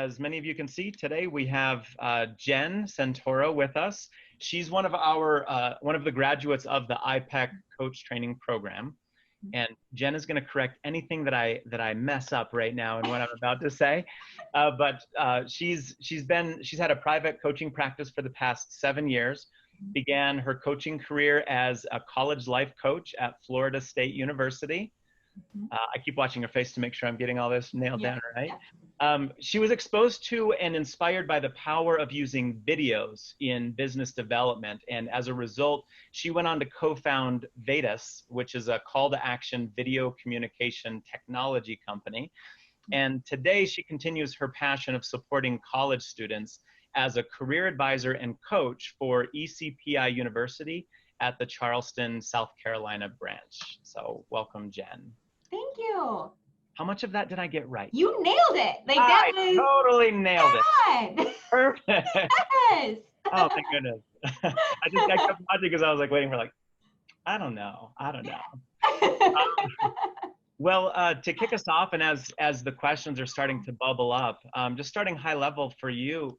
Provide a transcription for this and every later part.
as many of you can see, today we have Jen Santoro with us. She's one of the graduates of the iPEC coach training program. And Jen is going to correct anything that I mess up right now in what I'm about to say. But she's had a private coaching practice for the past 7 years. Began her coaching career as a college life coach at Florida State University. I keep watching her face to make sure I'm getting all this nailed down right. She was exposed to and inspired by the power of using videos in business development. And as a result, she went on to co-found Vetus, which is a call to action video communication technology company. And today she continues her passion of supporting college students as a career advisor and coach for ECPI University at the Charleston, South Carolina branch. So welcome, Jen. Thank you. How much of that did I get right? You nailed it. Like I totally nailed it. Perfect. Yes. Oh, thank goodness. I kept watching because I was like waiting for I don't know. Well, to kick us off, and as the questions are starting to bubble up, just starting high level for you.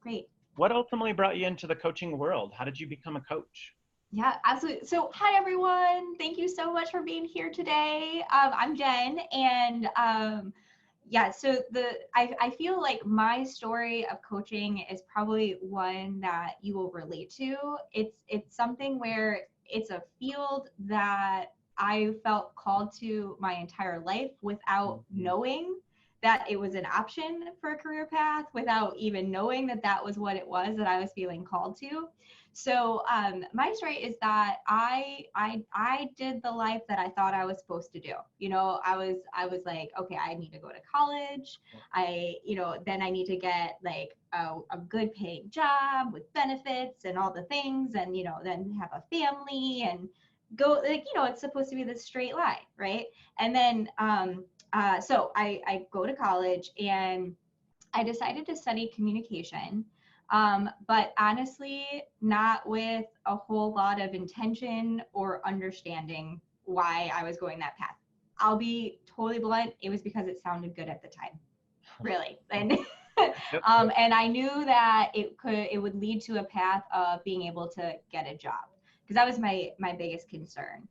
Great. What ultimately brought you into the coaching world? How did you become a coach? Yeah, absolutely. So hi, everyone. Thank you so much for being here today. I'm Jen, and yeah, so I feel like my story of coaching is probably one that you will relate to. It's something where it's a field that I felt called to my entire life without knowing that it was an option for a career path, without even knowing that that was what it was that I was feeling called to. So my story is that I did the life that I thought I was supposed to do. You know, I was like, okay, I need to go to college. Then I need to get like a good paying job with benefits and all the things, and then have a family and go, it's supposed to be this straight line, right? And then so I go to college and I decided to study communication. But honestly, not with a whole lot of intention or understanding why I was going that path. I'll be totally blunt. It was because it sounded good at the time, really. And and I knew that it would lead to a path of being able to get a job, because that was my biggest concern.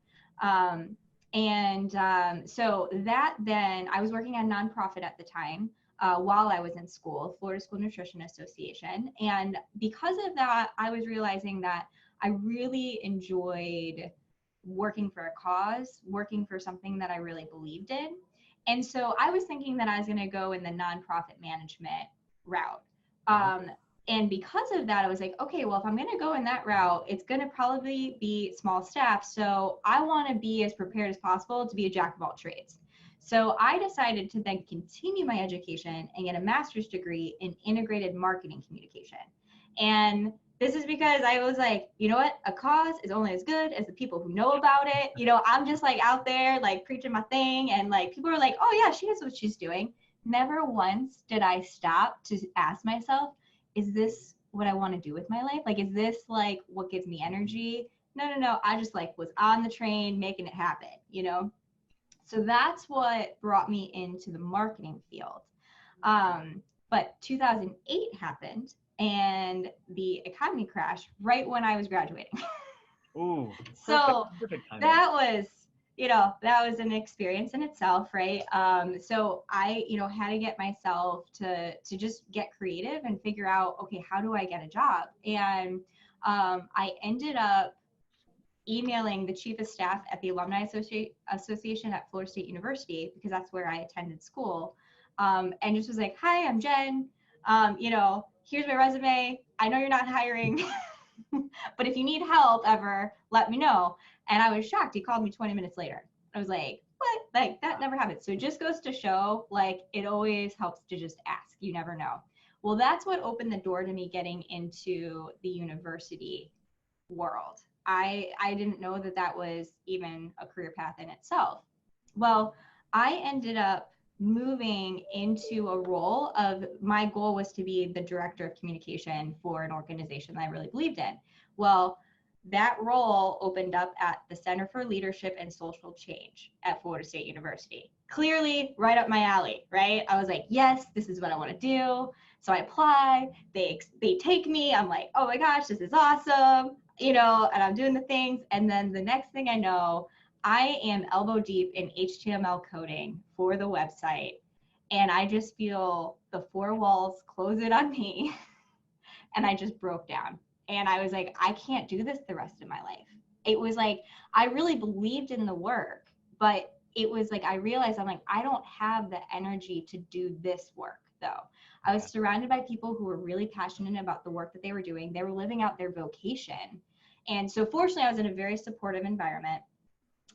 So that then I was working at a nonprofit at the time. While I was in school, Florida School Nutrition Association. And because of that, I was realizing that I really enjoyed working for a cause, working for something that I really believed in. And so I was thinking that I was going to go in the nonprofit management route. And because of that, I was like, okay, well, if I'm going to go in that route, it's going to probably be small staff. So I want to be as prepared as possible to be a jack of all trades. So I decided to then continue my education and get a master's degree in integrated marketing communication. And this is because I was like, you know what? A cause is only as good as the people who know about it. I'm just like out there, like preaching my thing. And like, people are like, oh yeah, she knows what she's doing. Never once did I stop to ask myself, is this what I want to do with my life? Like, is this like what gives me energy? No. I just like was on the train, making it happen, So that's what brought me into the marketing field. But 2008 happened and the economy crashed right when I was graduating. Ooh, so perfect timing. That was, that was an experience in itself, right? So I, had to get myself to just get creative and figure out, okay, how do I get a job? And I ended up emailing the chief of staff at the Alumni Association at Florida State University, because that's where I attended school, and just was like, hi, I'm Jen. Here's my resume. I know you're not hiring, but if you need help ever, let me know. And I was shocked. He called me 20 minutes later. I was like, what? Like, that never happened. So it just goes to show, like, it always helps to just ask. You never know. Well, that's what opened the door to me getting into the university world. I didn't know that was even a career path in itself. Well, I ended up moving into a role of, my goal was to be the director of communication for an organization that I really believed in. Well, that role opened up at the Center for Leadership and Social Change at Florida State University. Clearly right up my alley, right? I was like, yes, this is what I want to do. So I apply, they take me. I'm like, oh my gosh, this is awesome, you know, and I'm doing the things. And then the next thing I know, I am elbow deep in HTML coding for the website. And I just feel the four walls close in on me. And I just broke down. And I was like, I can't do this the rest of my life. It was like, I really believed in the work, but it was like, I realized I'm like, I don't have the energy to do this work though. I was surrounded by people who were really passionate about the work that they were doing. They were living out their vocation. And so fortunately, I was in a very supportive environment.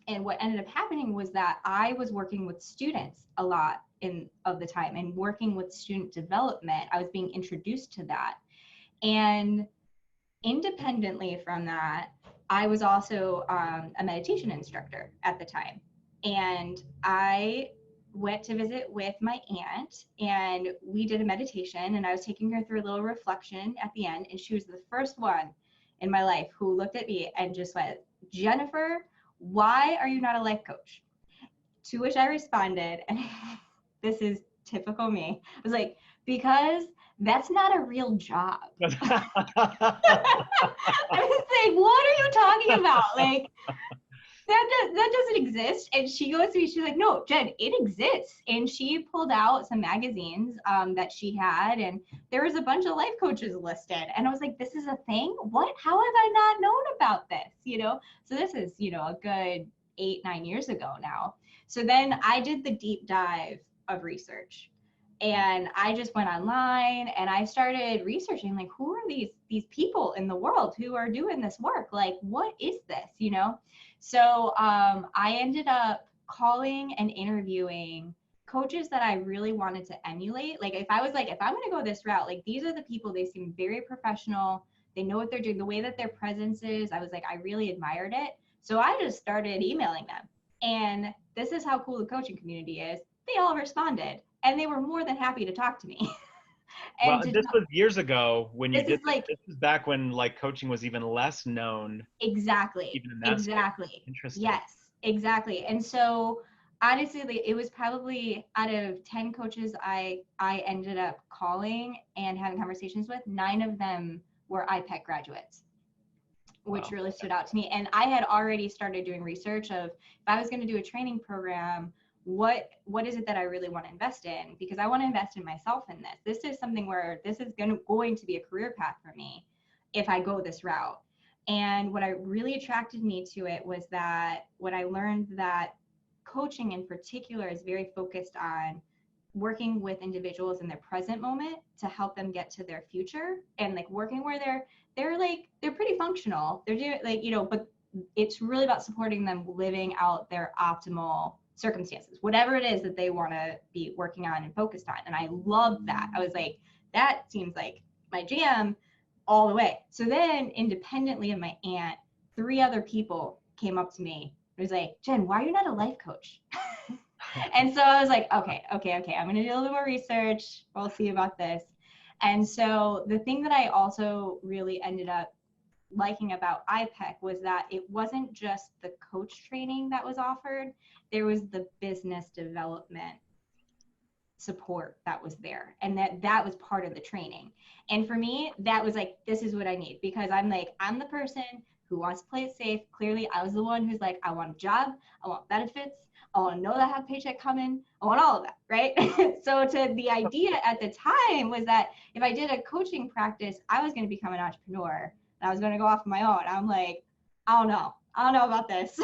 And what ended up happening was that I was working with students a lot of the time and working with student development. I was being introduced to that. And independently from that, I was also a meditation instructor at the time. And I went to visit with my aunt and we did a meditation and I was taking her through a little reflection at the end. And she was the first one in my life who looked at me and just went, Jennifer, why are you not a life coach? To which I responded, and this is typical me, I was like, because that's not a real job. I was like, what are you talking about? Like, that doesn't exist. And she goes to me, she's like, no, Jen, it exists. And she pulled out some magazines that she had, and there was a bunch of life coaches listed. And I was like, this is a thing? What? How have I not known about this? You know? So this is, you know, a good 8-9 years ago now. So then I did the deep dive of research. And I just went online and I started researching, like, who are these people in the world who are doing this work? Like, what is this, you know? So I ended up calling and interviewing coaches that I really wanted to emulate. Like, if I was like, if I'm going to go this route, like, these are the people, they seem very professional. They know what they're doing, the way that their presence is. I was like, I really admired it. So I just started emailing them. And this is how cool the coaching community is. They all responded. And they were more than happy to talk to me. Well, this was years ago when you did this. Like, this was back when like coaching was even less known. Exactly. Even in that Exactly. space. Interesting. Yes, exactly. And so honestly, it was probably out of 10 coaches I ended up calling and having conversations with, 9 of them were iPEC graduates, which really stood out to me. And I had already started doing research of, if I was going to do a training program, what is it that I really want to invest in? Because I want to invest in myself in this. This is something where this is going to be a career path for me if I go this route. And what really attracted me to it was that when I learned that coaching in particular is very focused on working with individuals in their present moment to help them get to their future, and like working where they're pretty functional. They're doing, like, you know, but it's really about supporting them living out their optimal circumstances, whatever it is that they want to be working on and focused on. And I love that. I was like, that seems like my jam all the way. So then, independently of my aunt, 3 other people came up to me. It was like, Jen, why are you not a life coach? And so I was like, okay, I'm going to do a little bit more research. We'll see about this. And so the thing that I also really ended up liking about iPEC was that it wasn't just the coach training that was offered. There was the business development support that was there, and that was part of the training. And for me, that was like, this is what I need, because I'm the person who wants to play it safe. Clearly, I was the one who's like, I want a job, I want benefits, I want to know that I have a paycheck coming, I want all of that, right? So the idea at the time was that if I did a coaching practice, I was going to become an entrepreneur, and I was going to go off on my own. I'm like, I don't know about this.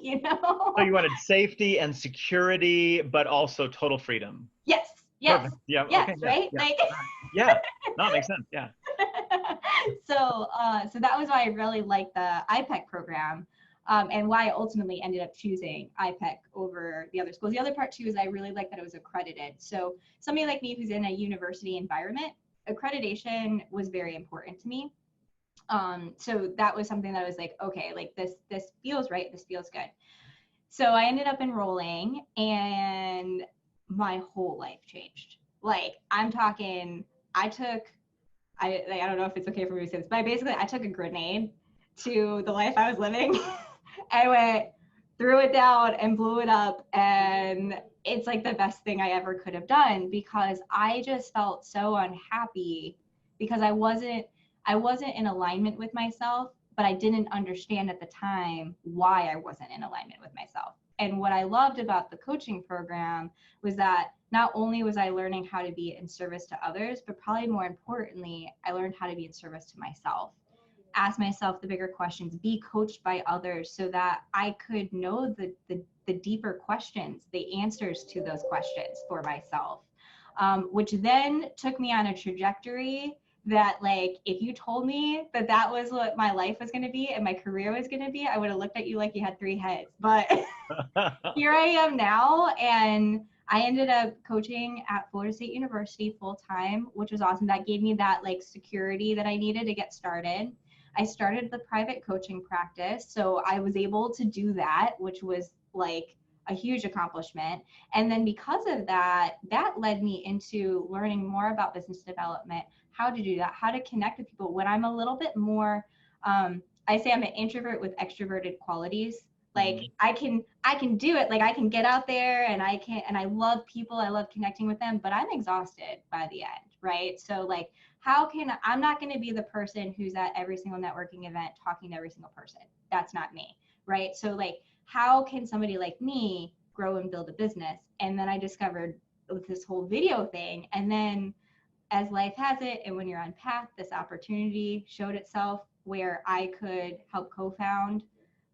You know? So you wanted safety and security, but also total freedom. Yes. Perfect. Yeah. Yes, okay. right? Yeah. Like, yeah. No, it makes sense. Yeah. So that was why I really liked the iPEC program, and why I ultimately ended up choosing iPEC over the other schools. The other part too is I really liked that it was accredited. So somebody like me who's in a university environment, accreditation was very important to me. So that was something that I was like, okay, like this feels right, this feels good. So I ended up enrolling, and my whole life changed. Like, I'm talking, I don't know if it's okay for me to say this, but I took a grenade to the life I was living. I went, threw it down and blew it up. And it's like the best thing I ever could have done, because I just felt so unhappy because I wasn't in alignment with myself, but I didn't understand at the time why I wasn't in alignment with myself. And what I loved about the coaching program was that not only was I learning how to be in service to others, but probably more importantly, I learned how to be in service to myself. Ask myself the bigger questions, be coached by others so that I could know the deeper questions, the answers to those questions for myself, which then took me on a trajectory that, like, if you told me that that was what my life was going to be and my career was going to be, I would have looked at you like you had three heads. But here I am now, and I ended up coaching at Florida State University full time, which was awesome. That gave me that like security that I needed to get started. I started the private coaching practice, so I was able to do that, which was like a huge accomplishment. And then because of that, that led me into learning more about business development, how to do that, how to connect with people when I'm a little bit more, I say I'm an introvert with extroverted qualities. Like I can do it. Like I can get out there and and I love people. I love connecting with them, but I'm exhausted by the end. Right. So like, I'm not going to be the person who's at every single networking event talking to every single person. That's not me. Right. So like, how can somebody like me grow and build a business? And then I discovered this whole video thing. And then as life has it, and when you're on path, this opportunity showed itself where I could help co-found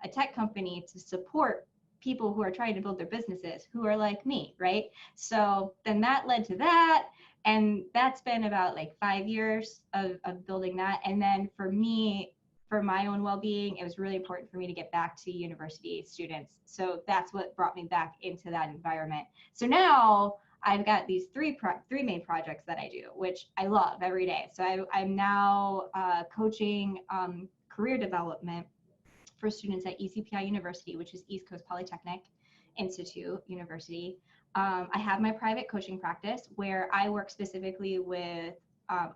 a tech company to support people who are trying to build their businesses who are like me, right? So then that led to that. And that's been about like 5 years of building that. And then for me, for my own well-being, it was really important for me to get back to university students. So that's what brought me back into that environment. So now I've got these three main projects that I do, which I love every day. So I'm now coaching career development for students at ECPI University, which is East Coast Polytechnic Institute University. I have my private coaching practice where I work specifically with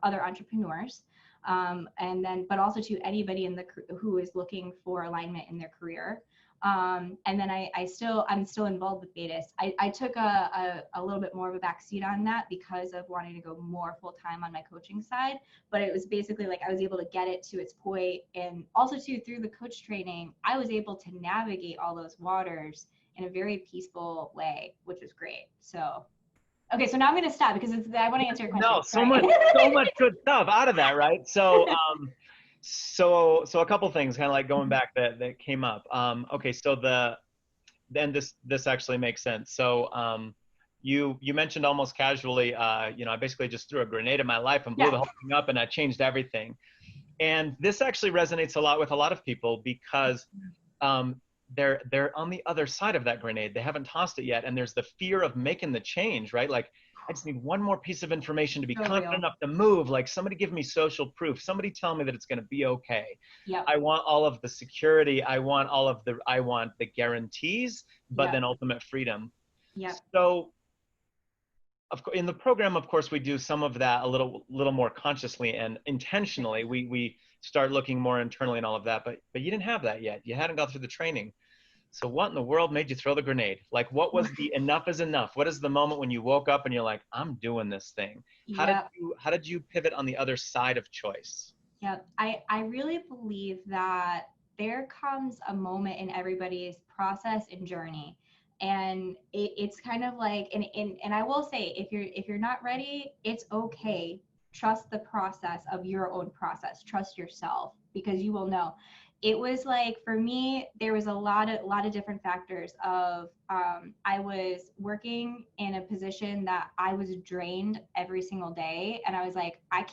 other entrepreneurs, but also to anybody who is looking for alignment in their career. And then I'm still involved with Betis. I took a little bit more of a backseat on that because of wanting to go more full time on my coaching side. But it was basically like I was able to get it to its point, and also too through the coach training, I was able to navigate all those waters in a very peaceful way, which was great. So, okay, so now I'm going to stop because I want to answer your question. No, so much good stuff out of that, right? So, so a couple things kind of like going back that came up. Okay, so then this actually makes sense. So, you mentioned almost casually, I basically just threw a grenade in my life and blew the whole thing up, and that changed everything. And this actually resonates a lot with a lot of people because they're on the other side of that grenade. They haven't tossed it yet, and there's the fear of making the change, right? Like, I just need one more piece of information to be confident enough to move. Like, somebody give me social proof. Somebody tell me that it's going to be okay. Yep. I want all of the security. I want the guarantees, but then ultimate freedom. Yep. So, in the program, of course, we do some of that a little more consciously and intentionally. We start looking more internally and all of that, but you didn't have that yet. You hadn't gone through the training. So what in the world made you throw the grenade? Like, what was the enough is enough? What is the moment when you woke up and you're like, I'm doing this thing? How did you pivot on the other side of choice? Yeah, I really believe that there comes a moment in everybody's process and journey. And it's kind of like, and I will say, if you're not ready, it's okay. Trust the process of your own process. Trust yourself, because you will know. It was like, for me, there was a lot of different factors of, I was working in a position that I was drained every single day. And I was like, I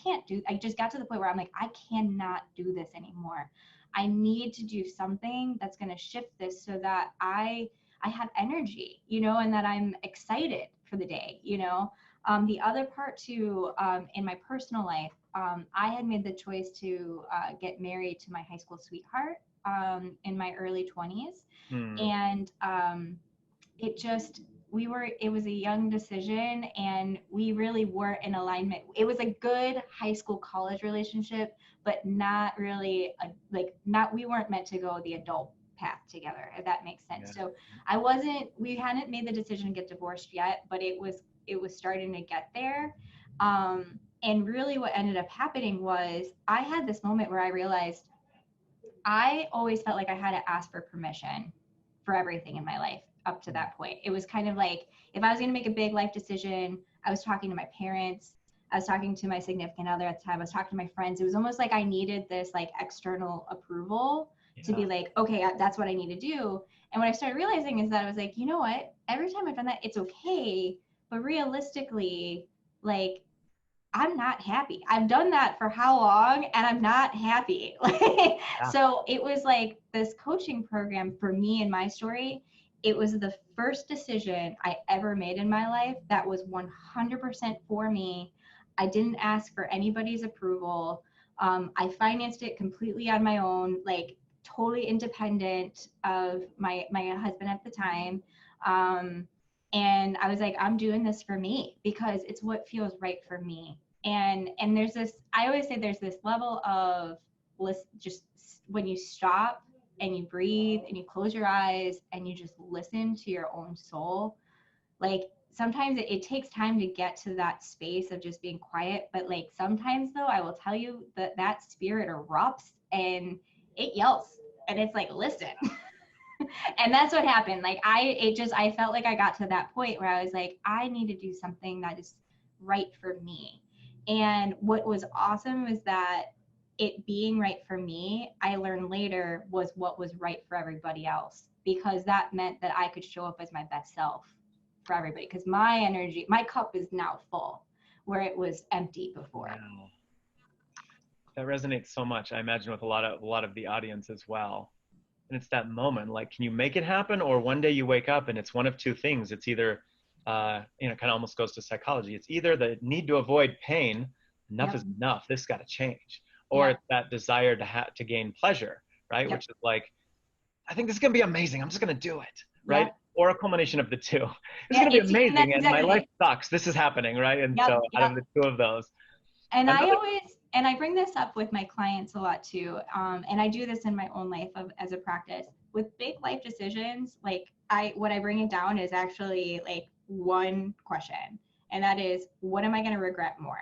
just got to the point where I'm like, I cannot do this anymore. I need to do something that's going to shift this so that I have energy, and that I'm excited for the day, The other part too, in my personal life, I had made the choice to get married to my high school sweetheart in my early 20s. And it was a young decision, and we really weren't in alignment. It was a good high school college relationship, but not really we weren't meant to go the adult path together, if that makes sense. Yeah. So we hadn't made the decision to get divorced yet, but it was starting to get there. And really what ended up happening was I had this moment where I realized I always felt like I had to ask for permission for everything in my life up to that point. It was kind of like if I was going to make a big life decision, I was talking to my parents, I was talking to my significant other at the time, I was talking to my friends. It was almost like I needed this like external approval to be like, okay, that's what I need to do. And what I started realizing is that I was like, you know what? Every time I've done that, it's okay. But realistically, like, I'm not happy. I've done that for how long and I'm not happy. So it was like this coaching program for me and my story. It was the first decision I ever made in my life that was 100% for me. I didn't ask for anybody's approval. I financed it completely on my own, like totally independent of my husband at the time. And I was like, I'm doing this for me because it's what feels right for me. And there's this, I always say there's this level of just when you stop and you breathe and you close your eyes and you just listen to your own soul. Like sometimes it takes time to get to that space of just being quiet. But like sometimes though, I will tell you that spirit erupts and it yells and it's like, listen. And that's what happened. Like I felt like I got to that point where I was like, I need to do something that is right for me. And what was awesome was that it being right for me, I learned later was what was right for everybody else, because that meant that I could show up as my best self for everybody. Because my energy, my cup is now full where it was empty before. Wow. That resonates so much. I imagine with a lot of the audience as well. And it's that moment, like, can you make it happen? Or one day you wake up and it's one of two things. It's either, kind of almost goes to psychology. It's either the need to avoid pain, enough is enough, this got to change. Or it's that desire to gain pleasure, right? Which is like, I think this is going to be amazing. I'm just going to do it, right? Or a culmination of the two. It's going to be amazing and my life sucks. This is happening, right? And so out of the two of those. And I bring this up with my clients a lot too. And I do this in my own life as a practice with big life decisions. Like what I bring it down is actually like one question. And that is, what am I going to regret more?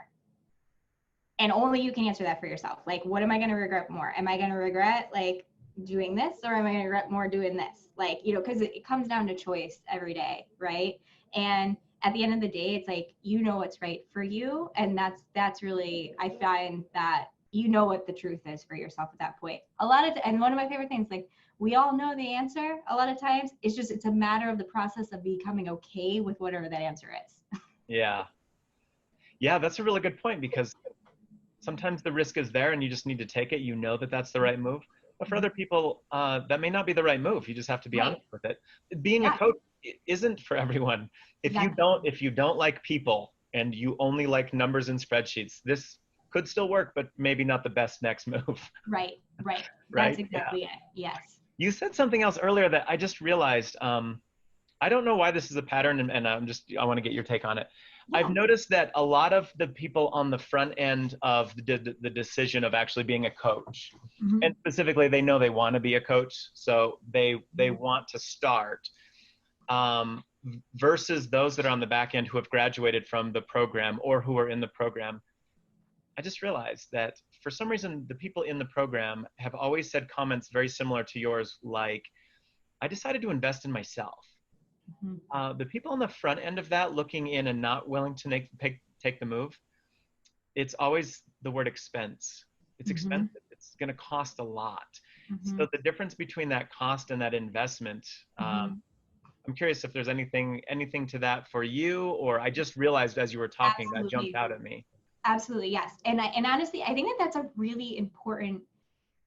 And only you can answer that for yourself. Like, what am I going to regret more? Am I going to regret like doing this, or am I going to regret more doing this? Like, because it comes down to choice every day. Right. And at the end of the day, it's like, what's right for you. And that's really, I find that what the truth is for yourself at that point. And one of my favorite things, like, we all know the answer a lot of times. It's a matter of the process of becoming okay with whatever that answer is. Yeah. Yeah, that's a really good point, because sometimes the risk is there and you just need to take it. That's the right move. But for other people, that may not be the right move. You just have to be honest with it. Being a coach isn't for everyone. If you don't like people and you only like numbers and spreadsheets, this could still work, but maybe not the best next move. Right. That's exactly it. Yes. You said something else earlier that I just realized. I don't know why this is a pattern, and I want to get your take on it. Yeah. I've noticed that a lot of the people on the front end of the decision of actually being a coach, and specifically they know they want to be a coach, so they want to start, versus those that are on the back end who have graduated from the program or who are in the program. I just realized that for some reason, the people in the program have always said comments very similar to yours, like, I decided to invest in myself. The people on the front end of that, looking in and not willing to take the move, it's always the word expense. It's expensive. It's going to cost a lot. So the difference between that cost and that investment, I'm curious if there's anything to that for you, or I just realized as you were talking that jumped out at me. Absolutely, yes. And honestly, I think that's a really important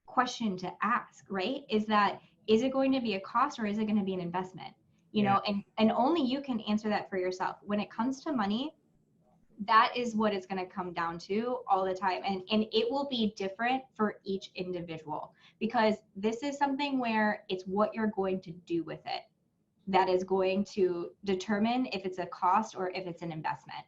question to ask, right? Is it going to be a cost, or is it going to be an investment? And only you can answer that for yourself. When it comes to money, that is what it's going to come down to all the time. And it will be different for each individual, because this is something where it's what you're going to do with it. that is going to determine if it's a cost or if it's an investment.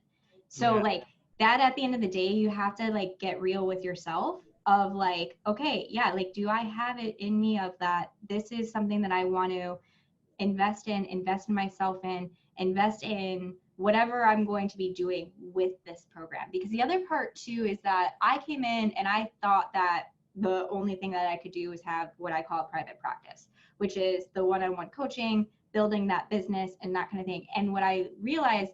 So Yeah. like that, at the end of the day, you have to like get real with yourself of like, okay, yeah, like, do I have it in me of that? This is something that I want to invest in myself in, invest in whatever I'm going to be doing with this program. Because the other part too is that I came in and I thought that the only thing that I could do was have what I call a private practice, which is the one-on-one coaching, building that business and that kind of thing. And what I realized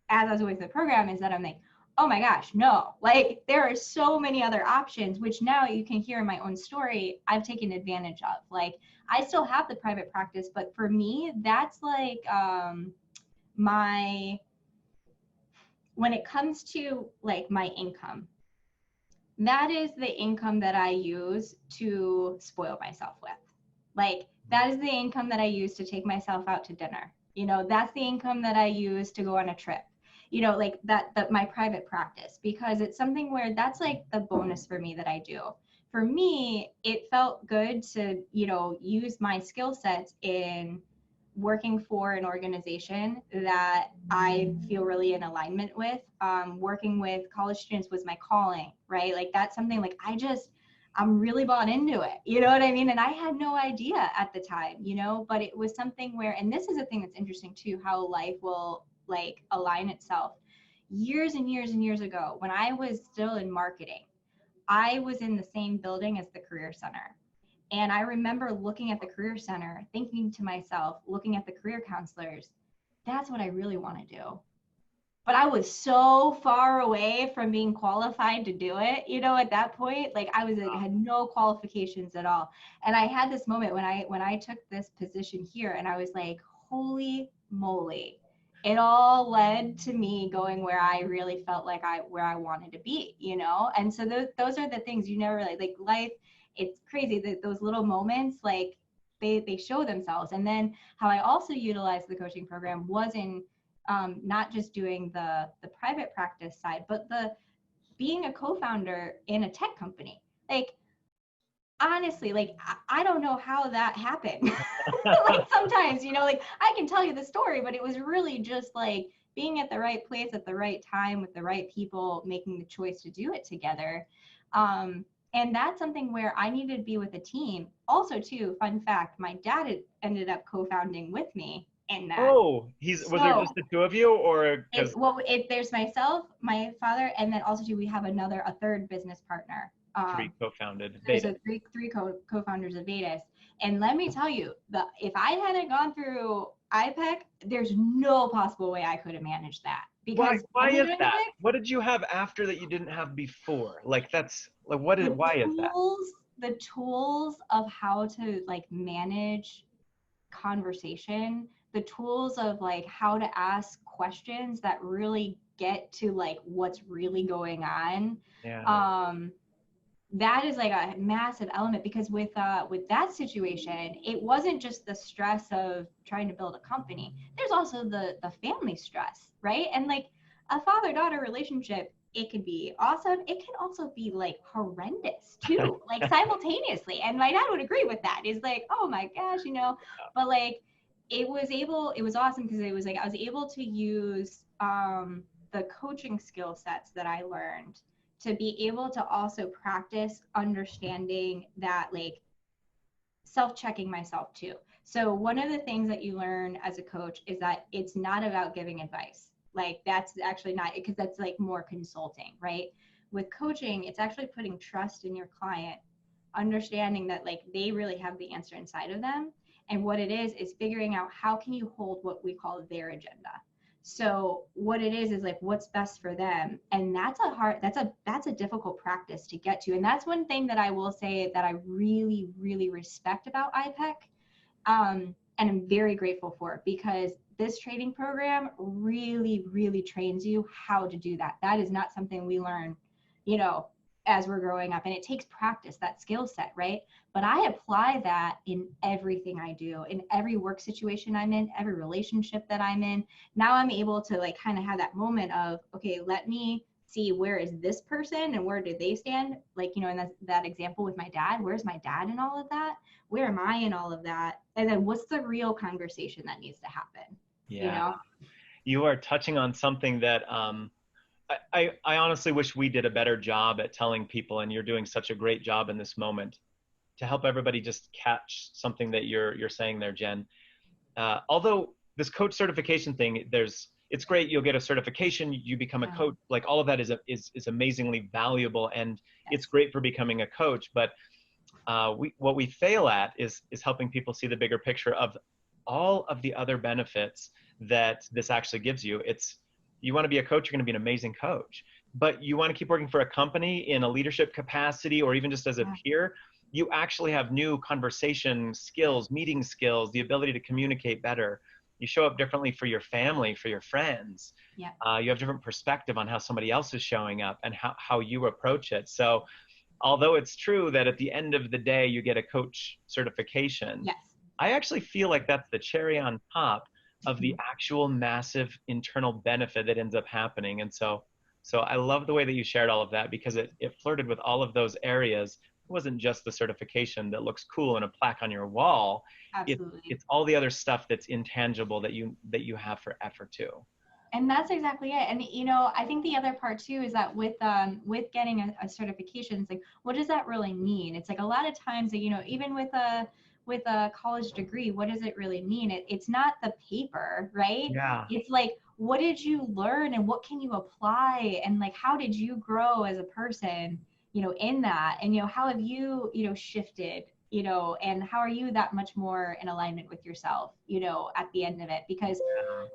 as I was going through the program is that I'm like, oh my gosh, no, like there are so many other options, which now you can hear in my own story, I've taken advantage of. Like I still have the private practice, but for me, that's like my, when it comes to like my income, that is the income that I use to spoil myself with. Like that is the income that I use to take myself out to dinner. You know, that's the income that I use to go on a trip. You know, like that my private practice, because it's something where that's like the bonus for me that I do. For me, it felt good to, you know, use my skill sets in working for an organization that I feel really in alignment with. Working with college students was my calling, right? Like that's something like I'm really bought into it. You know what I mean? And I had no idea at the time, you know, but it was something where, and this is a thing that's interesting too, how life will like align itself. Years and years and years ago, when I was still in marketing, I was in the same building as the Career Center. And I remember looking at the Career Center, thinking to myself, looking at the career counselors, that's what I really want to do. But I was so far away from being qualified to do it, you know, at that point, like I was like, had no qualifications at all. And I had this moment when I took this position here and I was like, holy moly. It all led to me going where I really felt like where I wanted to be, you know? And so those are the things you never really, like life, it's crazy that those little moments, like they show themselves. And then how I also utilized the coaching program was in not just doing the private practice side, but the being a co-founder in a tech company. Like honestly, like I don't know how that happened. Like sometimes, you know, like I can tell you the story, but it was really just like being at the right place at the right time with the right people, making the choice to do it together. And that's something where I needed to be with a team. Also, too, fun fact, my dad ended up co-founding with me in that. Oh, was there just the two of you, or because There's myself, my father, and then also too, we have a third business partner. three co-founded? There's three co-founders of Vedas. And let me tell you, if I hadn't gone through iPEC, there's no possible way I could have managed that. Because why is that? What did you have after that you didn't have before? Like that's like why is that? The tools of how to like manage conversation, the tools of like how to ask questions that really get to like what's really going on. Yeah. That is like a massive element, because with that situation, it wasn't just the stress of trying to build a company. There's also the family stress, right? And like a father-daughter relationship, it could be awesome. It can also be like horrendous too, like simultaneously. And my dad would agree with that. He's like, oh my gosh, you know, but like it was awesome because it was like I was able to use the coaching skill sets that I learned to be able to also practice understanding that, like self-checking myself too. So one of the things that you learn as a coach is that it's not about giving advice. Like that's actually not, because that's like more consulting, right? With coaching, it's actually putting trust in your client, understanding that like they really have the answer inside of them. And what it is figuring out how can you hold what we call their agenda. So what it is like what's best for them. And that's a difficult practice to get to. And that's one thing that I will say that I really, really respect about iPEC. And I'm very grateful for it, because this training program really, really trains you how to do that. That is not something we learn, you know, as we're growing up, and it takes practice, that skill set, right? But I apply that in everything I do, in every work situation I'm in, every relationship that I'm in. Now I'm able to like kind of have that moment of, okay, let me see where is this person and where do they stand, like, you know, in that example with my dad, where's my dad in all of that, where am I in all of that, and then what's the real conversation that needs to happen. Yeah. You know, You are touching on something that I honestly wish we did a better job at telling people, and you're doing such a great job in this moment to help everybody just catch something that you're saying there, Jen. Although this coach certification thing, it's great. You'll get a certification, you become a coach. Like all of that is amazingly valuable, and it's great for becoming a coach. But what we fail at is helping people see the bigger picture of all of the other benefits that this actually gives you. You want to be a coach, you're going to be an amazing coach. But you want to keep working for a company in a leadership capacity, or even just as a peer, you actually have new conversation skills, meeting skills, the ability to communicate better. You show up differently for your family, for your friends. Yeah. You have different perspective on how somebody else is showing up and how you approach it. So although it's true that at the end of the day, you get a coach certification, yes, I actually feel like that's the cherry on top of the actual massive internal benefit that ends up happening. And so I love the way that you shared all of that, because it flirted with all of those areas. It wasn't just the certification that looks cool and a plaque on your wall. absolutely. It's all the other stuff that's intangible that you have for effort too. And that's exactly it. And, you know, I think the other part too is that with getting a certification, it's like, what does that really mean? It's like a lot of times, you know, even with a college degree, what does it really mean? It's not the paper, right? Yeah. It's like, what did you learn and what can you apply? And like, how did you grow as a person, you know, in that? And, you know, how have you, you know, shifted, you know, and how are you that much more in alignment with yourself, you know, at the end of it? Because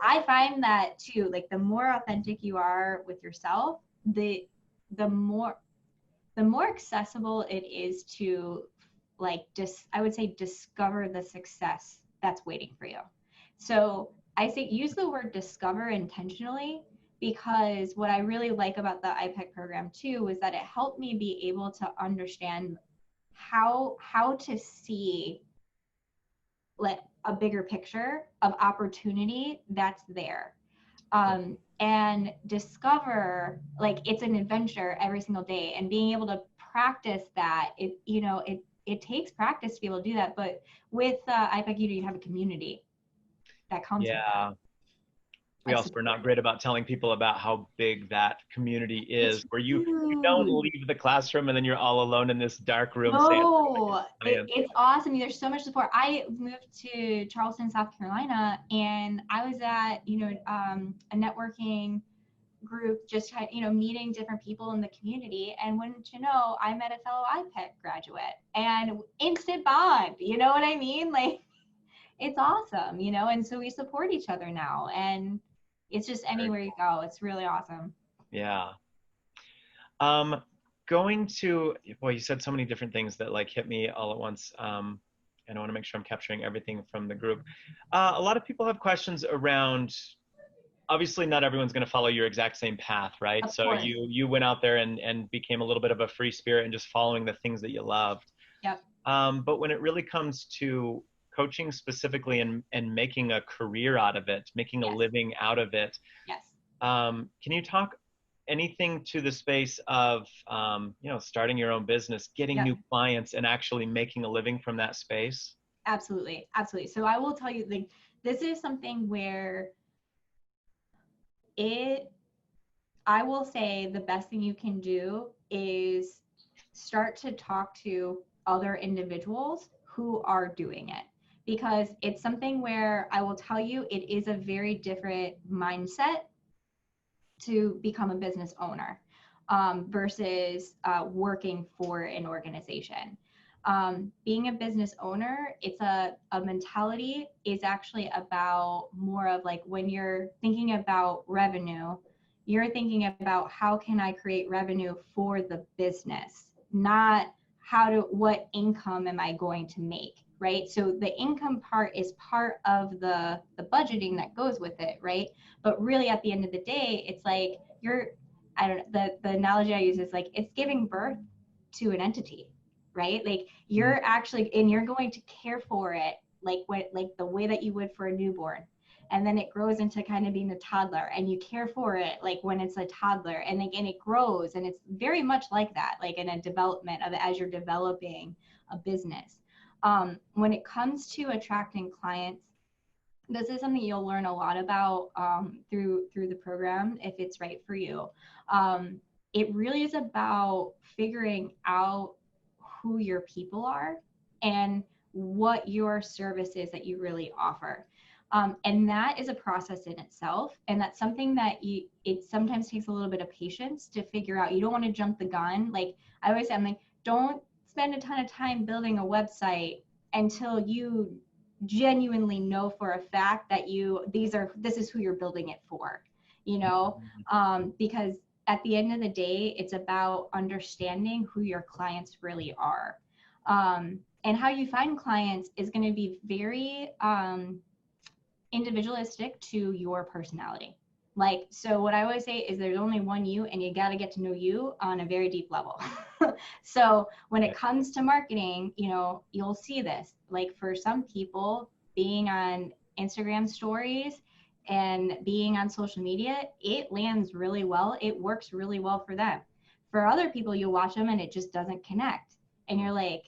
I find that too, like the more authentic you are with yourself, the more accessible it is to, like, I would say discover the success that's waiting for you. So I say use the word discover intentionally, because what I really like about the iPEC program too is that it helped me be able to understand how to see like a bigger picture of opportunity that's there. And discover, like, it's an adventure every single day, and being able to practice that, it takes practice to be able to do that. But with iPEC, you have a community that comes with that. We also are not great about telling people about how big that community is, where you don't leave the classroom and then you're all alone in this dark room. No, it's awesome. There's so much support. I moved to Charleston, South Carolina, and I was at, a networking group, just, meeting different people in the community. And wouldn't you know, I met a fellow iPEC graduate, and instant bond, you know what I mean? Like, it's awesome, and so we support each other now. And it's just anywhere you go, it's really awesome. Yeah. You said so many different things that like hit me all at once. And I want to make sure I'm capturing everything from the group. A lot of people have questions around, obviously not everyone's going to follow your exact same path, right? Of so course. you went out there and became a little bit of a free spirit and just following the things that you loved. Yep. But when it really comes to coaching specifically and making a career out of it, making a living out of it. Yes. Can you talk anything to the space of, starting your own business, getting new clients, and actually making a living from that space? Absolutely. Absolutely. So I will tell you, like, this is something where I will say the best thing you can do is start to talk to other individuals who are doing it, because it's something where I will tell you, it is a very different mindset to become a business owner versus working for an organization. Being a business owner, it's a mentality is actually about more of like, when you're thinking about revenue, you're thinking about how can I create revenue for the business, not what income am I going to make, right? So the income part is part of the budgeting that goes with it, right? But really at the end of the day, it's like the analogy I use is like, it's giving birth to an entity, right? Like, you're actually, and you're going to care for it like the way that you would for a newborn. and then it grows into kind of being a toddler, and you care for it like when it's a toddler, and again it grows, and it's very much like that, like in a development of as you're developing a business. When it comes to attracting clients, this is something you'll learn a lot about through the program if it's right for you. It really is about figuring out who your people are and what your service is that you really offer. And that is a process in itself. And that's something that it sometimes takes a little bit of patience to figure out. You don't want to jump the gun. Like I always say, I'm like, don't spend a ton of time building a website until you genuinely know for a fact that this is who you're building it for, because at the end of the day, it's about understanding who your clients really are. And how you find clients is going to be very individualistic to your personality. Like, so what I always say is there's only one you, and you got to get to know you on a very deep level. So when it comes to marketing, you'll see this, like for some people, being on Instagram stories and being on social media, it lands really well. It works really well for them. For other people, you watch them and it just doesn't connect. And you're like,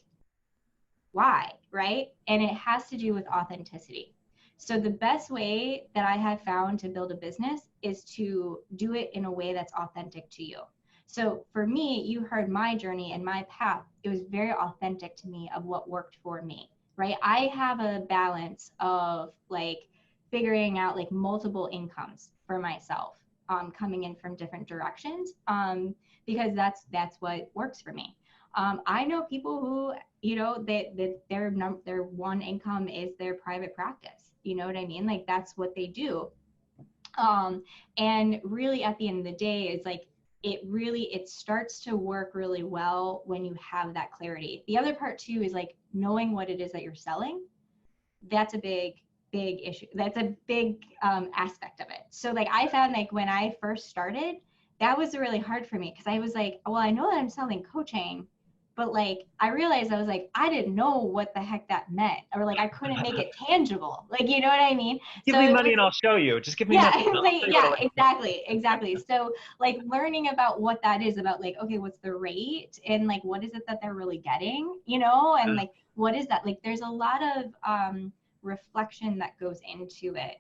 why, right? And it has to do with authenticity. So the best way that I have found to build a business is to do it in a way that's authentic to you. So for me, you heard my journey and my path. It was very authentic to me of what worked for me, right? I have a balance of like figuring out like multiple incomes for myself, coming in from different directions, because that's what works for me. I know people who, their one income is their private practice. You know what I mean? Like that's what they do. And really at the end of the day, it's like, it starts to work really well when you have that clarity. The other part too is like knowing what it is that you're selling. That's a big issue. That's a big aspect of it. So like I found like when I first started, that was really hard for me because I was like, well, I know that I'm selling coaching, but like I realized I was like, I didn't know what the heck that meant, or like I couldn't make it tangible. Like, you know what I mean? Give me money and I'll show you. Just give me money. Yeah, exactly. So like learning about what that is about, like, okay, what's the rate and like what is it that they're really getting, and like what is that? Like there's a lot of reflection that goes into it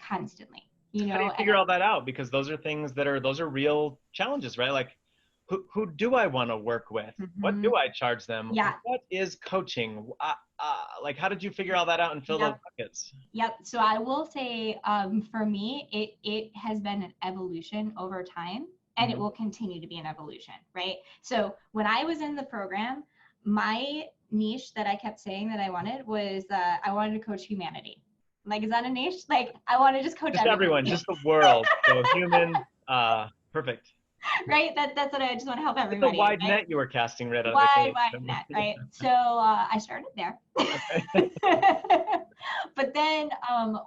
constantly. How do you figure all that out? Because those are things those are real challenges, right? Like who do I want to work with? Mm-hmm. What do I charge them? Yeah. What is coaching? Like, how did you figure all that out and fill those buckets? Yep. So I will say, for me, it has been an evolution over time, and it will continue to be an evolution, right? So when I was in the program, my niche that I kept saying that I wanted was I wanted to coach humanity. Like, is that a niche? Like, I want to just coach everyone, just the world. So human, perfect. Right? That's what I just want to help everybody. It's a wide net you were casting right out of the gate. Wide net, right? So I started there. But then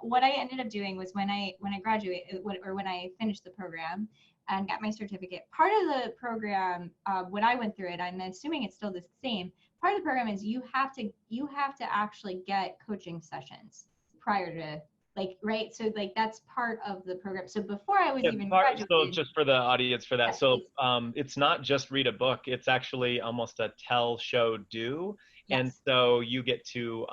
what I ended up doing was when I graduated, or when I finished the program and got my certificate, part of the program, when I went through it, I'm assuming it's still the same, part of the program is you have to actually get coaching sessions prior to, like, right? So like that's part of the program. So before I was even graduated. So just for the audience for that. Yes, so it's not just read a book. It's actually almost a tell, show, do. Yes. And so you get to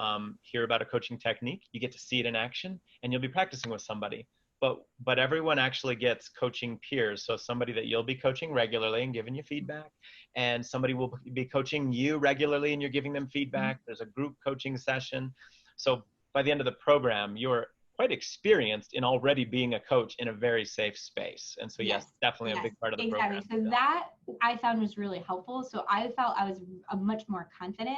hear about a coaching technique. You get to see it in action, and you'll be practicing with somebody. But everyone actually gets coaching peers. So somebody that you'll be coaching regularly and giving you feedback, and somebody will be coaching you regularly and you're giving them feedback. There's a group coaching session. So by the end of the program, you're quite experienced in already being a coach in a very safe space. And so, yes, definitely a big part of the program. So that I found was really helpful. So I felt I was much more confident,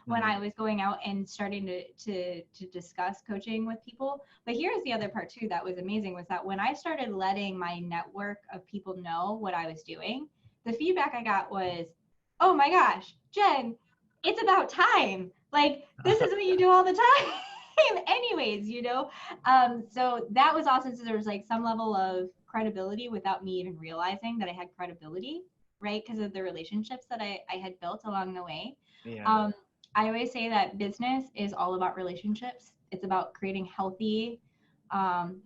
when I was going out and starting to discuss coaching with people. But here's the other part too that was amazing, was that when I started letting my network of people know what I was doing, the feedback I got was, oh my gosh, Jen, it's about time. Like, this is what you do all the time. Anyways, so that was awesome. So there was like some level of credibility without me even realizing that I had credibility, right? Because of the relationships that I had built along the way. Yeah. I always say that business is all about relationships. It's about creating healthy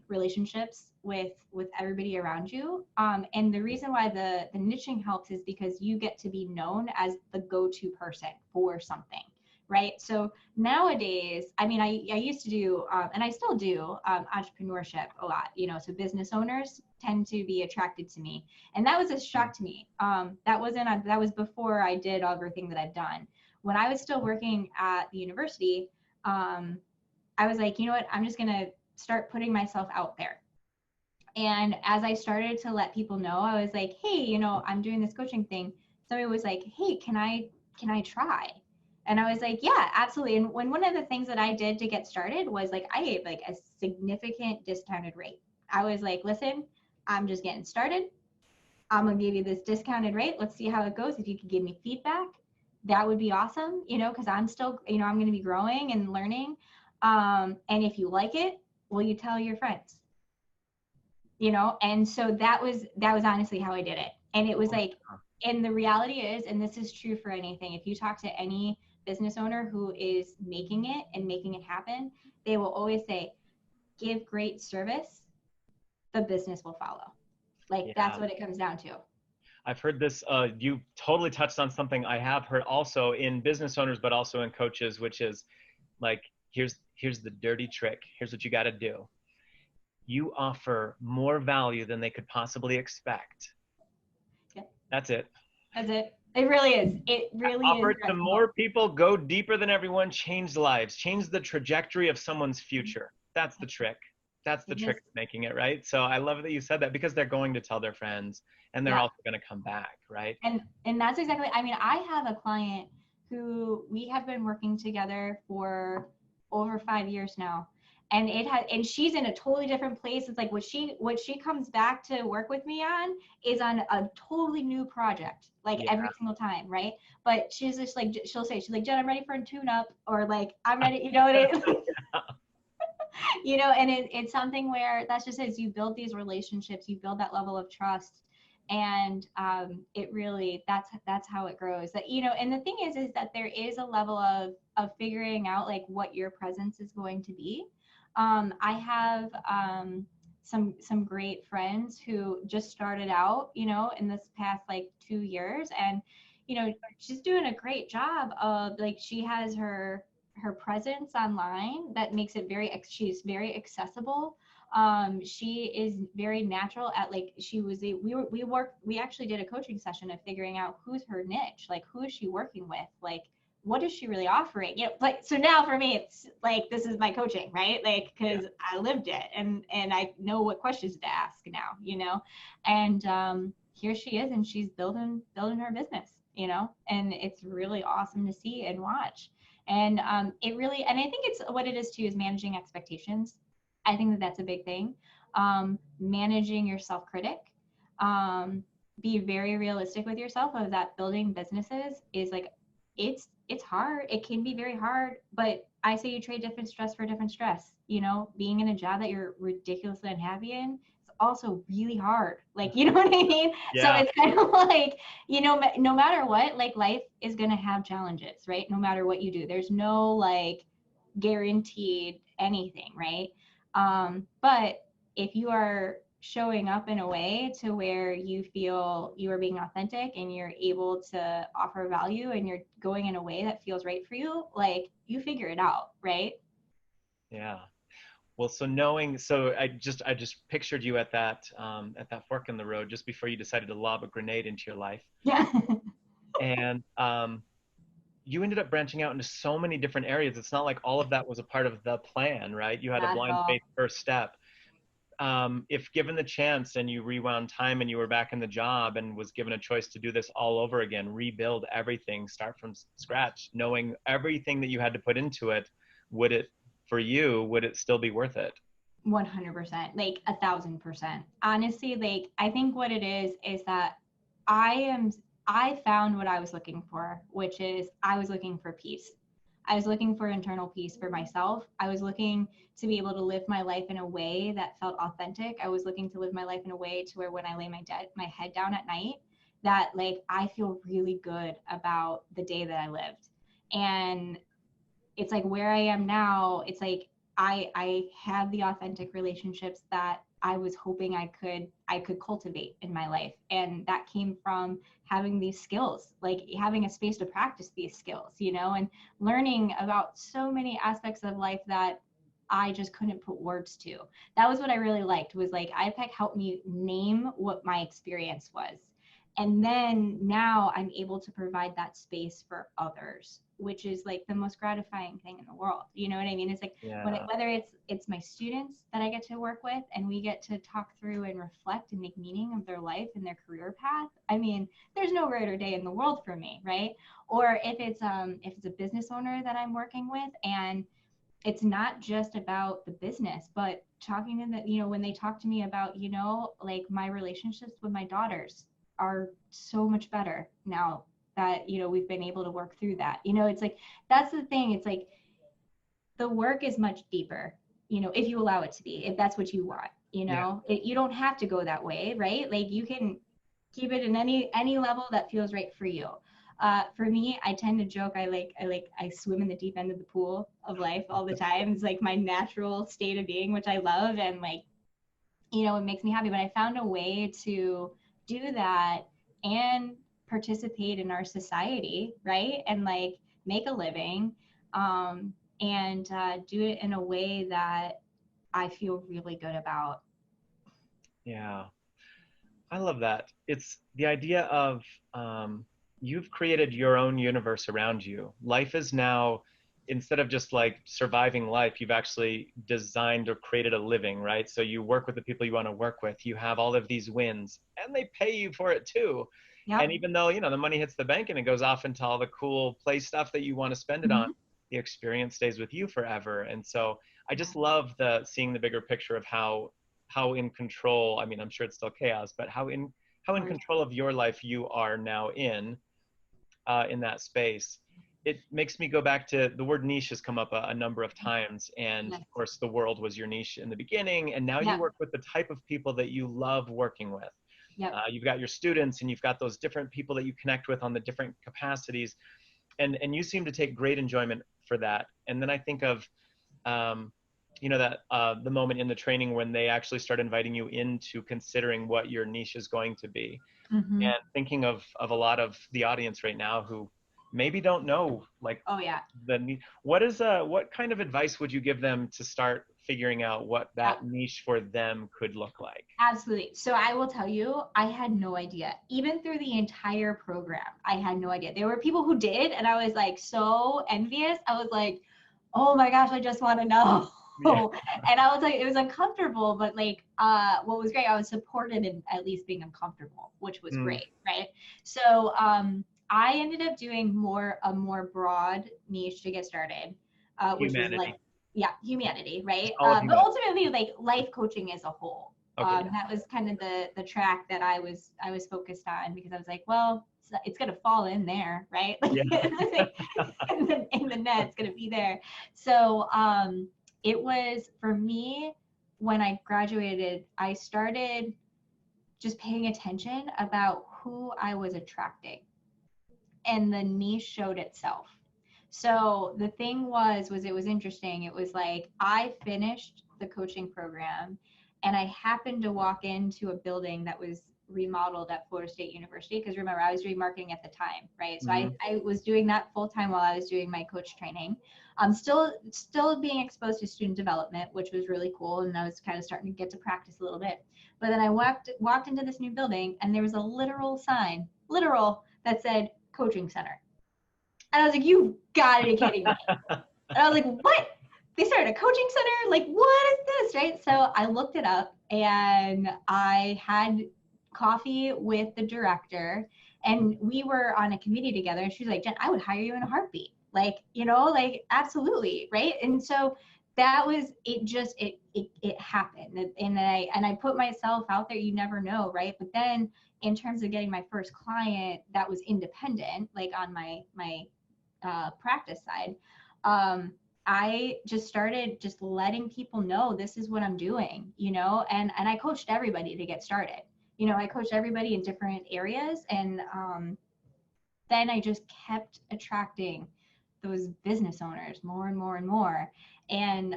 relationships with everybody around you. And the reason why the niching helps is because you get to be known as the go-to person for something, right? So nowadays, I mean, I used to do, and I still do, entrepreneurship a lot, you know, so business owners tend to be attracted to me. And that was a shock to me. That was before I did everything that I've done. When I was still working at the university, I was like, you know what, I'm just going to start putting myself out there. And as I started to let people know, I was like, hey, you know, I'm doing this coaching thing. Somebody was like, hey, can I try? And I was like, yeah, absolutely. And one of the things that I did to get started was like, I gave like a significant discounted rate. I was like, listen, I'm just getting started. I'm going to give you this discounted rate. Let's see how it goes. If you could give me feedback, that would be awesome, you know, because I'm still, you know, I'm going to be growing and learning. And if you like it, will you tell your friends? You know, and so that was honestly how I did it. And it was like, and the reality is, and this is true for anything, if you talk to any business owner who is making it and making it happen, they will always say, give great service, the business will follow. Like, that's what it comes down to. I've heard this, you totally touched on something I have heard also in business owners, but also in coaches, which is like, here's the dirty trick. Here's what you got to do. You offer more value than they could possibly expect. Yeah. That's it. That's it. It really is. It really offer is. Offer to more people, go deeper than everyone, change lives, change the trajectory of someone's future. That's the trick. That's the trick of making it, right? So I love that you said that, because they're going to tell their friends and they're also going to come back, right? And that's exactly, I mean, I have a client who we have been working together for over 5 years now. And and she's in a totally different place. It's like what she comes back to work with me on is on a totally new project, like every single time, right? But she's just like, she's like, Jen, I'm ready for a tune-up, or like, I'm ready, you know what I mean? You know, and it's something where that's just as you build these relationships, you build that level of trust, and it really, that's how it grows. That, you know, and the thing is that there is a level of figuring out like what your presence is going to be. I have some great friends who just started out, you know, in this past like 2 years, and you know, she's doing a great job of like, she has her presence online that makes it she's very accessible. She is very natural at like, we actually did a coaching session of figuring out who's her niche, like who is she working with, like what is she really offering, you know, like, so now for me it's like, this is my coaching, right? Like, because I lived it, and I know what questions to ask now, you know. And here she is, and she's building her business, you know, and it's really awesome to see and watch. And it really, and I think it's what it is too, is managing expectations. I think that that's a big thing. Managing your self-critic. Be very realistic with yourself of that building businesses is like, it's hard. It can be very hard, but I say you trade different stress for different stress. You know, being in a job that you're ridiculously unhappy in, also really hard, like, you know what I mean? So it's kind of like, you know, no matter what, like life is going to have challenges, right? No matter what you do, there's no like guaranteed anything, right? But if you are showing up in a way to where you feel you are being authentic and you're able to offer value, and you're going in a way that feels right for you, like you figure it out, right? Yeah. Well, so I just pictured you at that fork in the road just before you decided to lob a grenade into your life. Yeah. And you ended up branching out into so many different areas. It's not like all of that was a part of the plan, right? You had a blind faith first step. If given the chance and you rewound time and you were back in the job and was given a choice to do this all over again, rebuild everything, start from scratch, knowing everything that you had to put into it, would it still be worth it? 100%, like 1,000%. Honestly, like I think what it is that I found what I was looking for, which is I was looking for peace. I was looking for internal peace for myself. I was looking to be able to live my life in a way that felt authentic. I was looking to live my life in a way to where when I lay my head down at night, that like I feel really good about the day that I lived. And it's like where I am now, it's like I have the authentic relationships that I was hoping I could cultivate in my life. And that came from having these skills, like having a space to practice these skills, you know, and learning about so many aspects of life that I just couldn't put words to. That was what I really liked, was like iPEC helped me name what my experience was. And then now I'm able to provide that space for others, which is like the most gratifying thing in the world. You know what I mean? It's like Yeah. whether it's my students that I get to work with and we get to talk through and reflect and make meaning of their life and their career path. I mean, there's no greater day in the world for me, right? Or if it's a business owner that I'm working with, and it's not just about the business, but talking to them, you know, when they talk to me about, you know, like my relationships with my daughters are so much better now that, you know, we've been able to work through that. You know, it's like, that's the thing. It's like the work is much deeper, you know, if you allow it to be, if that's what you want, you Yeah. know, you don't have to go that way, right? Like you can keep it in any level that feels right for you. For me, I tend to joke. I swim in the deep end of the pool of life all the time. It's like my natural state of being, which I love, and like, you know, it makes me happy. But I found a way to do that and participate in our society, right? And like make a living, and do it in a way that I feel really good about. Yeah. I love that. It's the idea of you've created your own universe around you. Life is now, instead of just like surviving life, you've actually designed or created a living, right? So you work with the people you want to work with. You have all of these wins, and they pay you for it too. And Yep. even though, you know, the money hits the bank and it goes off into all the cool play stuff that you want to spend it on, Mm-hmm. the experience stays with you forever. And so I just love the seeing the bigger picture of how in control, I mean, I'm sure it's still chaos, but how in control of your life you are now in that space. It makes me go back to the word niche has come up a number of times. And Yes. of course, the world was your niche in the beginning. And now you Yep. work with the type of people that you love working with. Yep. You've got your students and you've got those different people that you connect with on the different capacities. And you seem to take great enjoyment for that. And then I think of, um, you know, that the moment in the training when they actually start inviting you into considering what your niche is going to be, Mm-hmm. and thinking of a lot of the audience right now who maybe don't know like Oh yeah. what kind of advice would you give them to start figuring out what Yeah. that niche for them could look like? Absolutely. So I will tell you, I had no idea. Even through the entire program, I had no idea. There were people who did, and I was like so envious. I was like, oh my gosh, I just want to know. Yeah. And I was like, it was uncomfortable, but like what was great, I was supported in at least being uncomfortable, which was Mm, great, right? So I ended up doing a more broad niche to get started, which was like, humanity. yeah, humanity, Just right? call it But humanity. ultimately like life coaching as a whole. Okay, yeah. That was kind of the track that I was focused on, because I was like, well, it's gonna fall in there, right? Like, Yeah. like in the net, it's gonna be there. So it was, for me, when I graduated, I started just paying attention about who I was attracting, and the niche showed itself. So the thing was it was interesting. It was like I finished the coaching program and I happened to walk into a building that was remodeled at Florida State University, because remember, I was doing marketing at the time, right? So Mhm. I was doing that full time while I was doing my coach training. Still being exposed to student development, which was really cool, and I was kind of starting to get to practice a little bit. But then I walked into this new building and there was a literal sign, literal, that said coaching center. And I was like, you gotta be kidding me. And I was like, what? They started a coaching center? Like, what is this? Right? So I looked it up and I had coffee with the director, and we were on a committee together. And she was like, Jen, I would hire you in a heartbeat. Like, you know, like absolutely. Right. And so that was it. Just it happened. And I put myself out there. You never know, right? But then in terms of getting my first client that was independent, like on my practice side, I just started just letting people know this is what I'm doing, you know, and I coached everybody to get started. You know, I coached everybody in different areas, and then I just kept attracting those business owners more and more and more. And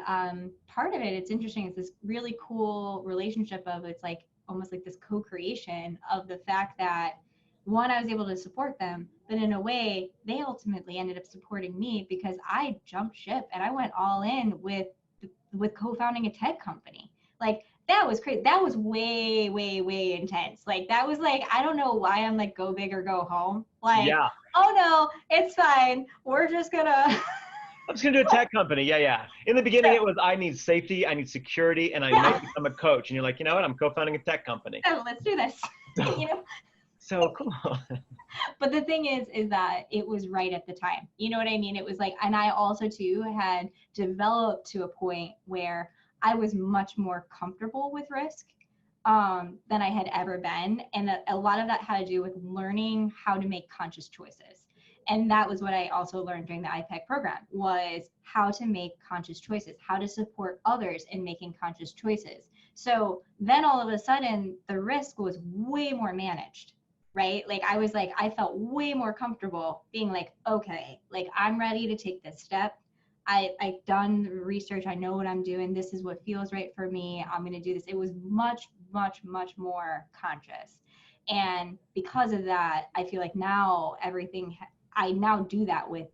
part of it, it's interesting, it's this really cool relationship of, it's like almost like this co-creation of the fact that, one, I was able to support them, but in a way, they ultimately ended up supporting me because I jumped ship and I went all in with co-founding a tech company. Like, that was crazy. That was way, way, way intense. Like, that was like, I don't know why I'm like, go big or go home. Like, Yeah. oh no, it's fine. We're just gonna. I'm just gonna do a tech company. Yeah, yeah. In the beginning, it was I need safety, I need security, and I might become a coach. And you're like, you know what? I'm co-founding a tech company. Let's do this. You know. So cool. But the thing is that it was right at the time. You know what I mean? It was like, and I also too had developed to a point where I was much more comfortable with risk than I had ever been. And a lot of that had to do with learning how to make conscious choices. And that was what I also learned during the iPEC program, was how to make conscious choices, how to support others in making conscious choices. So then all of a sudden the risk was way more managed, right? Like, I was like, I felt way more comfortable being like, okay, like, I'm ready to take this step. I've done research. I know what I'm doing. This is what feels right for me. I'm going to do this. It was much, much, much more conscious. And because of that, I feel like now I now do that with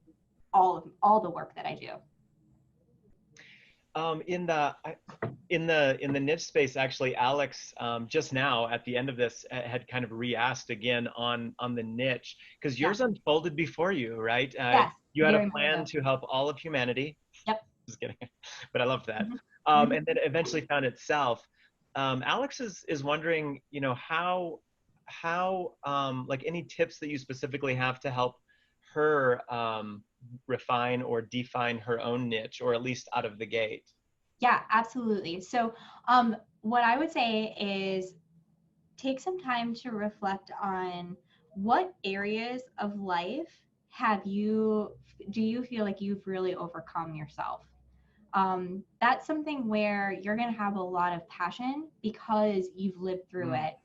all the work that I do. In the niche space, actually, Alex just now at the end of this had kind of re-asked again on the niche, because yours unfolded before you, right? Yes, you had a very plan much so. to help all of humanity. Yep. Just kidding, but I love that. Mhm. And then eventually found itself. Alex is wondering, you know, how like any tips that you specifically have to help her refine or define her own niche, or at least out of the gate. Yeah, absolutely. So what I would say is take some time to reflect on what areas of life do you feel like you've really overcome yourself. That's something where you're going to have a lot of passion because you've lived through it,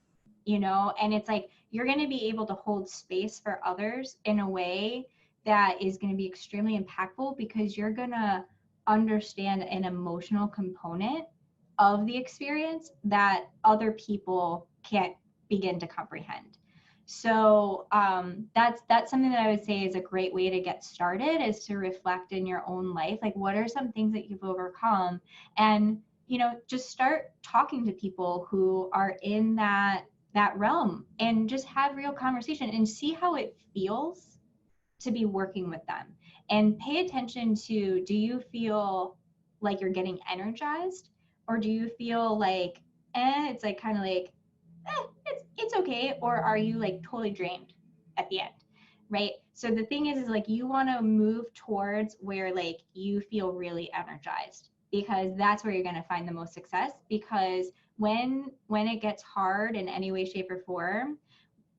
you know, and it's like you're going to be able to hold space for others in a way that is going to be extremely impactful because you're going to understand an emotional component of the experience that other people can't begin to comprehend. So that's something that I would say is a great way to get started, is to reflect in your own life, like what are some things that you've overcome, and you know, just start talking to people who are in that realm and just have real conversation and see how it feels to be working with them, and pay attention to, do you feel like you're getting energized, or do you feel like it's like kind of like it's okay, or are you like totally drained at the end, right? So the thing is like you want to move towards where like you feel really energized, because that's where you're going to find the most success. Because when it gets hard in any way, shape, or form,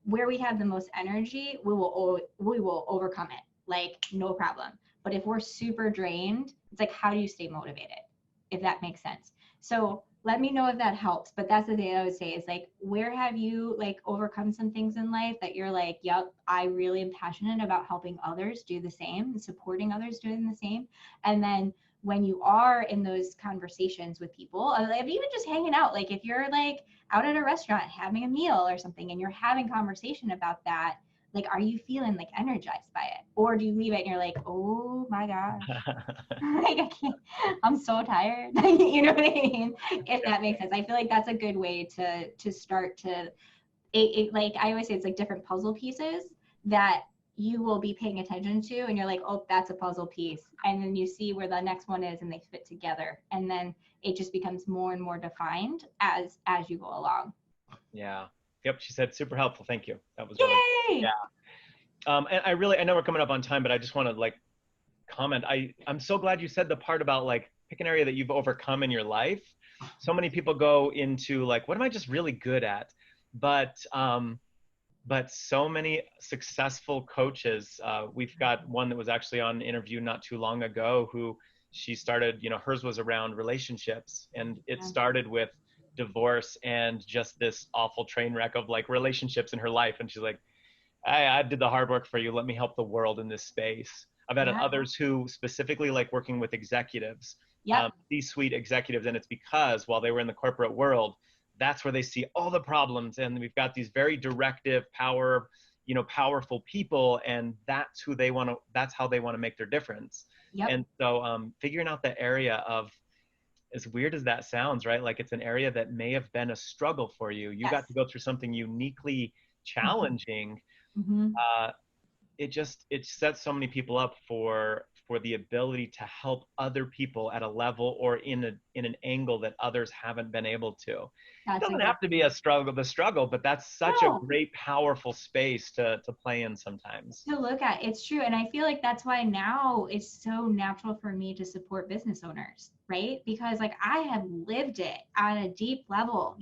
where we have the most energy, we will overcome it, like no problem. But if we're super drained, it's like, how do you stay motivated, if that makes sense? So let me know if that helps. But that's the thing I would say is like, where have you like overcome some things in life that you're like, yep, I really am passionate about helping others do the same and supporting others doing the same. And then when you are in those conversations with people, even just hanging out, like if you're like out at a restaurant having a meal or something and you're having conversation about that, like, are you feeling like energized by it, or do you leave it and you're like, oh my gosh, like I can't, I'm so tired. You know what I mean? If that makes sense. I feel like that's a good way to start to like I always say, it's like different puzzle pieces that you will be paying attention to, and you're like, oh, that's a puzzle piece, and then you see where the next one is and they fit together, and then it just becomes more and more defined as you go along. Yeah. Yep. She said super helpful. Thank you. That was really, Yay! yeah. And I know we're coming up on time, but I just want to like comment. I'm so glad you said the part about like pick an area that you've overcome in your life. So many people go into like, what am I just really good at? But so many successful coaches. We've got one that was actually on an interview not too long ago, who she started, you know, hers was around relationships, and it started with divorce and just this awful train wreck of like relationships in her life. And she's like, I did the hard work for you. Let me help the world in this space. I've had Yeah. others who specifically like working with executives, Yep. C-suite executives, and it's because while they were in the corporate world, that's where they see all the problems, and we've got these very directive, powerful people, and that's who they want to. That's how they want to make their difference. Yep. And so, figuring out the area of, as weird as that sounds, right? Like it's an area that may have been a struggle for you. You got to Yes. go through something uniquely challenging. Mm-hmm. It sets so many people up for the ability to help other people at a level or in an angle that others haven't been able to. It That's doesn't have to exactly be it. a struggle, but that's such a No. great, powerful space to play in sometimes. To look at. It's true. And I feel like that's why now it's so natural for me to support business owners, right? Because like I have lived it on a deep level,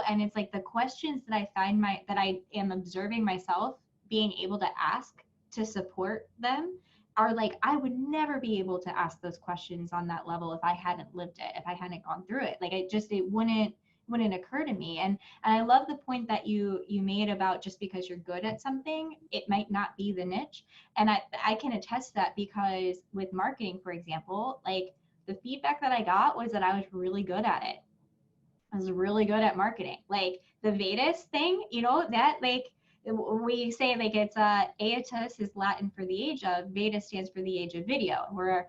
and it's like the questions that that I am observing myself being able to ask to support them are like, I would never be able to ask those questions on that level if I hadn't lived it, if I hadn't gone through it. Like it wouldn't occur to me. And I love the point that you made about just because you're good at something, it might not be the niche. And I can attest to that, because with marketing, for example, like the feedback that I got was that I was really good at it. I was really good at marketing. Like the Vedas thing, that like we say like it's Aetus is Latin for the age of, Veda stands for the age of video. We're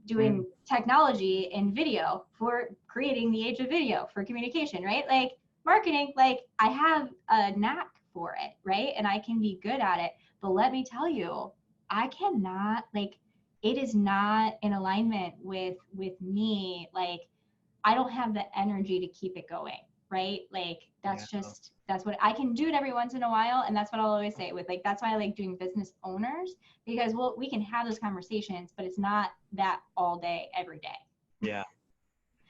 doing technology in video for creating the age of video for communication, right? Like marketing, like I have a knack for it, right? And I can be good at it. But let me tell you, I cannot, like, it is not in alignment with me. Like I don't have the energy to keep it going, right? Like that's what I can do it every once in a while. And that's what I'll always say with like, that's why I like doing business owners, because we can have those conversations, but it's not that all day, every day. Yeah.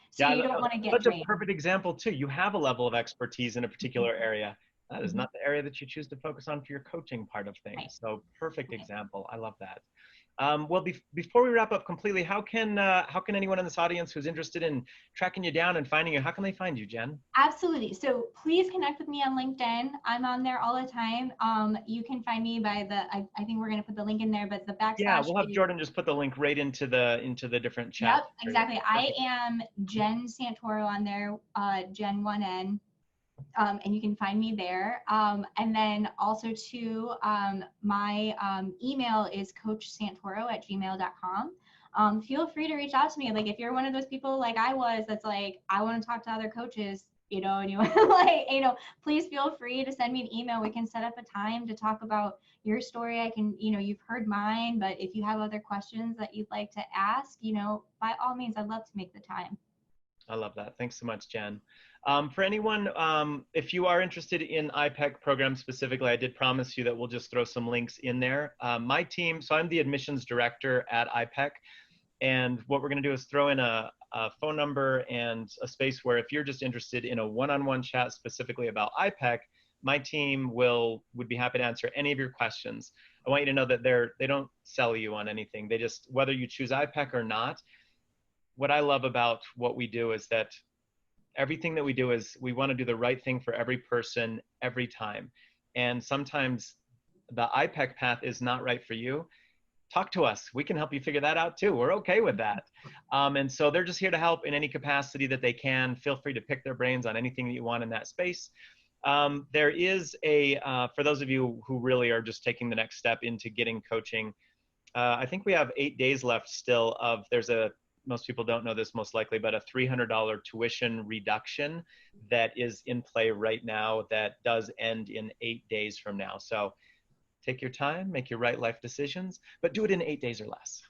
So you don't want to get Such a drained. perfect example too. You have a level of expertise in a particular area. That is not the area that you choose to focus on for your coaching part of things. Right. So perfect example. I love that. Well, before we wrap up completely, how can anyone in this audience who's interested in tracking you down and finding you, how can they find you, Jen? Absolutely. So please connect with me on LinkedIn. I'm on there all the time. You can find me by I think we're going to put the link in there, but the _. Yeah, we'll have Jordan just put the link right into the different chats. Yep, exactly. I am Jen Santoro on there, Jen 1N. And you can find me there. And then also too, my email is coachsantoro@gmail.com. Feel free to reach out to me. Like if you're one of those people like I was, that's like, I want to talk to other coaches, and you like, please feel free to send me an email. We can set up a time to talk about your story. I can, you've heard mine, but if you have other questions that you'd like to ask, by all means, I'd love to make the time. I love that. Thanks so much, Jen. For anyone, if you are interested in iPEC programs specifically, I did promise you that we'll just throw some links in there. My team, so I'm the admissions director at iPEC, and what we're going to do is throw in a phone number and a space where if you're just interested in a one-on-one chat specifically about iPEC, my team would be happy to answer any of your questions. I want you to know that they don't sell you on anything. They just, whether you choose iPEC or not, what I love about what we do is that everything that we do is we want to do the right thing for every person every time. And sometimes the iPEC path is not right for you. Talk to us. We can help you figure that out too. We're okay with that. And so they're just here to help in any capacity that they can. Feel free to pick their brains on anything that you want in that space. There is for those of you who really are just taking the next step into getting coaching, I think we have 8 days left still most people don't know this most likely, but a $300 tuition reduction that is in play right now that does end in 8 days from now. So take your time, make your right life decisions, but do it in 8 days or less.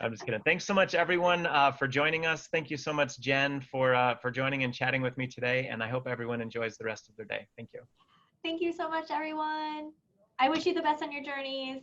I'm just kidding. Thanks so much, everyone, for joining us. Thank you so much, Jen, for joining and chatting with me today. And I hope everyone enjoys the rest of their day. Thank you. Thank you so much, everyone. I wish you the best on your journeys.